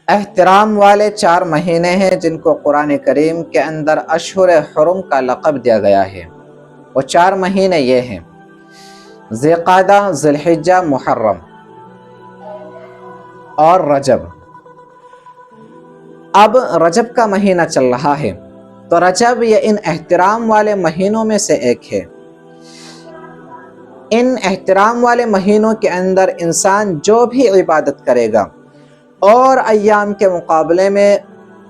احترام والے 4 مہینے ہیں جن کو قرآن کریم کے اندر اشہر حرم کا لقب دیا گیا ہے۔ وہ 4 مہینے یہ ہیں: ذی القعدہ، ذی الحجہ، محرم اور رجب۔ اب رجب کا مہینہ چل رہا ہے، تو رجب یہ ان احترام والے مہینوں میں سے ایک ہے۔ ان احترام والے مہینوں کے اندر انسان جو بھی عبادت کرے گا اور ایام کے مقابلے میں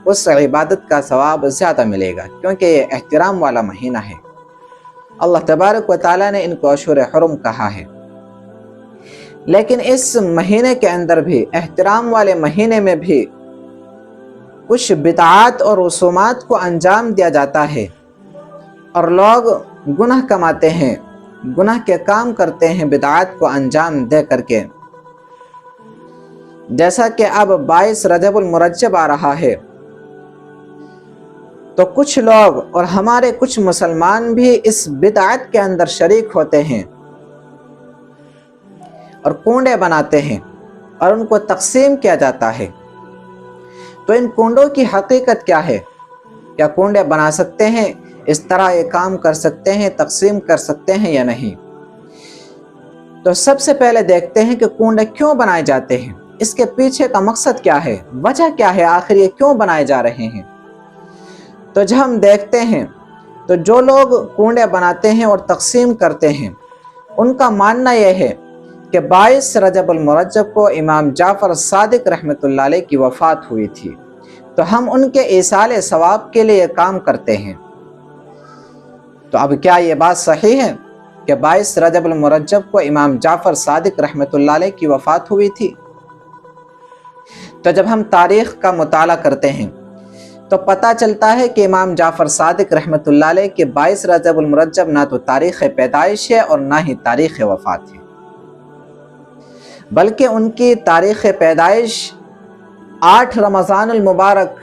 اس عبادت کا ثواب زیادہ ملے گا، کیونکہ یہ احترام والا مہینہ ہے۔ اللہ تبارک و تعالیٰ نے ان کو اشہر حرم کہا ہے۔ لیکن اس مہینے کے اندر بھی، احترام والے مہینے میں بھی، کچھ بدعات اور رسومات کو انجام دیا جاتا ہے اور لوگ گناہ کماتے ہیں، گناہ کے کام کرتے ہیں بدعات کو انجام دے کر کے۔ جیسا کہ اب 22 رجب المرجب آ رہا ہے، تو کچھ لوگ اور ہمارے کچھ مسلمان بھی اس بدعت کے اندر شریک ہوتے ہیں اور کنڈے بناتے ہیں اور ان کو تقسیم کیا جاتا ہے۔ تو ان کنڈوں کی حقیقت کیا ہے؟ کیا کنڈے بنا سکتے ہیں؟ اس طرح یہ کام کر سکتے ہیں، تقسیم کر سکتے ہیں یا نہیں؟ تو سب سے پہلے دیکھتے ہیں کہ کنڈے کیوں بنائے جاتے ہیں، اس کے پیچھے کا مقصد کیا ہے، وجہ کیا ہے، آخر یہ کیوں بنائے جا رہے ہیں۔ تو جب ہم دیکھتے ہیں تو جو لوگ کنڈے بناتے ہیں اور تقسیم کرتے ہیں، ان کا ماننا یہ ہے کہ 22 رجب المرجب کو امام جعفر صادق رحمۃ اللہ علیہ کی وفات ہوئی تھی، تو ہم ان کے ایصال ثواب کے لیے کام کرتے ہیں۔ تو اب کیا یہ بات صحیح ہے کہ 22 رجب المرجب کو امام جعفر صادق رحمۃ اللہ علیہ کی وفات ہوئی تھی؟ تو جب ہم تاریخ کا مطالعہ کرتے ہیں تو پتہ چلتا ہے کہ امام جعفر صادق رحمۃ اللہ علیہ کے 22 رجب المرجب نہ تو تاریخ پیدائش ہے اور نہ ہی تاریخ وفات ہے، بلکہ ان کی تاریخ پیدائش 8 رمضان المبارک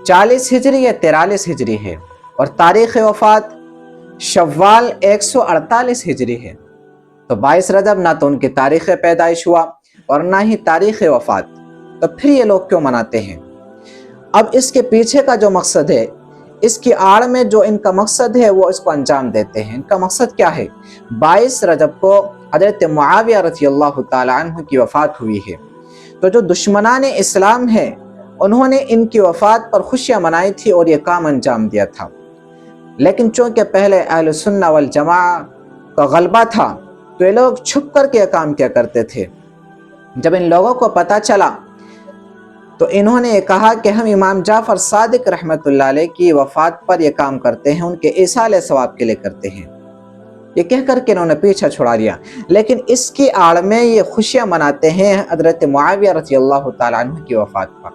40 ہجری یا 43 ہجری ہے، اور تاریخ وفات شوال 148 ہجری ہے۔ تو 22 رجب نہ تو ان کی تاریخ پیدائش ہوا اور نہ ہی تاریخ وفات، تو پھر یہ لوگ کیوں مناتے ہیں؟ اب اس کے پیچھے کا جو مقصد ہے، اس کی آڑ میں جو ان کا مقصد ہے، وہ اس کو انجام دیتے ہیں۔ ان کا مقصد کیا ہے؟ 22 رجب کو حضرت معاویہ رضی اللہ تعالی عنہ کی وفات ہوئی ہے، تو جو دشمنان اسلام ہیں انہوں نے ان کی وفات پر خوشیاں منائی تھی اور یہ کام انجام دیا تھا۔ لیکن چونکہ پہلے اہل سنہ والجماعہ کا غلبہ تھا، تو یہ لوگ چھپ کر کے یہ کام کیا کرتے تھے۔ جب ان لوگوں کو پتہ چلا تو انہوں نے یہ کہا کہ ہم امام جعفر صادق رحمۃ اللہ علیہ کی وفات پر یہ کام کرتے ہیں، ان کے ایصال ثواب کے لیے کرتے ہیں، یہ کہہ کر کے انہوں نے پیچھا چھڑا دیا۔ لیکن اس کی آڑ میں یہ خوشیاں مناتے ہیں حضرت معاویہ رضی اللہ تعالیٰ عنہ کی وفات پر۔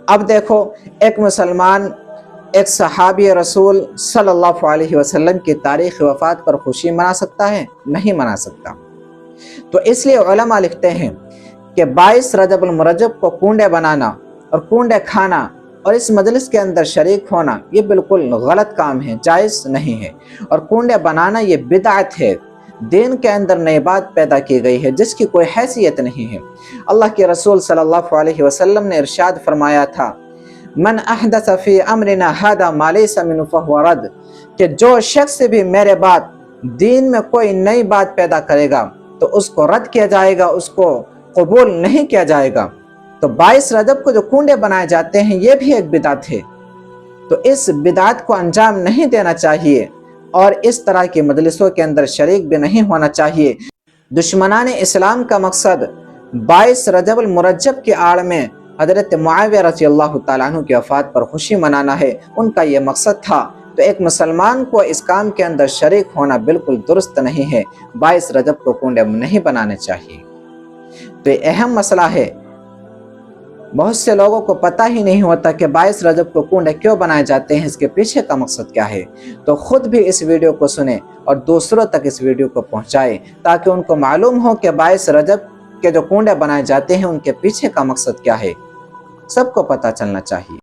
اب دیکھو، ایک مسلمان ایک صحابی رسول صلی اللہ علیہ وسلم کی تاریخ وفات پر خوشی منا سکتا ہے؟ نہیں منا سکتا۔ تو اس لیے علماء لکھتے ہیں کہ 22 رجب المرجب کو کنڈے بنانا اور کنڈے کھانا اور اس مجلس کے اندر شریک ہونا یہ بالکل غلط کام ہے، جائز نہیں ہے، اور کنڈے بنانا یہ بدعت ہے، دین کے اندر نئی بات پیدا کی گئی ہے جس کی کوئی حیثیت نہیں ہے۔ اللہ کے رسول صلی اللہ علیہ وسلم نے ارشاد فرمایا تھا، من احدث فی امرنا ھذا ما لیس منہ فہو رد، کہ جو شخص بھی میرے بعد دین میں کوئی نئی بات پیدا کرے گا تو اس کو رد کیا جائے گا، اس کو قبول نہیں کیا جائے گا۔ تو 22 رجب کو جو کنڈے بنائے جاتے ہیں یہ بھی ایک بدعت ہے، تو اس بدعت کو انجام نہیں دینا چاہیے اور اس طرح کی مجلسوں کے اندر شریک بھی نہیں ہونا چاہیے۔ دشمنان اسلام کا مقصد 22 رجب المرجب کی آڑ میں حضرت معاویہ رضی اللہ تعالیٰ عنہ کی وفات پر خوشی منانا ہے، ان کا یہ مقصد تھا۔ تو ایک مسلمان کو اس کام کے اندر شریک ہونا بالکل درست نہیں ہے، 22 رجب کو کنڈے نہیں بنانے چاہیے۔ تو یہ اہم مسئلہ ہے، بہت سے لوگوں کو پتہ ہی نہیں ہوتا کہ 22 رجب کو کنڈے کیوں بنائے جاتے ہیں، اس کے پیچھے کا مقصد کیا ہے۔ تو خود بھی اس ویڈیو کو سنیں اور دوسروں تک اس ویڈیو کو پہنچائیں تاکہ ان کو معلوم ہو کہ 22 رجب کے جو کنڈے بنائے جاتے ہیں ان کے پیچھے کا مقصد کیا ہے، سب کو پتہ چلنا چاہیے۔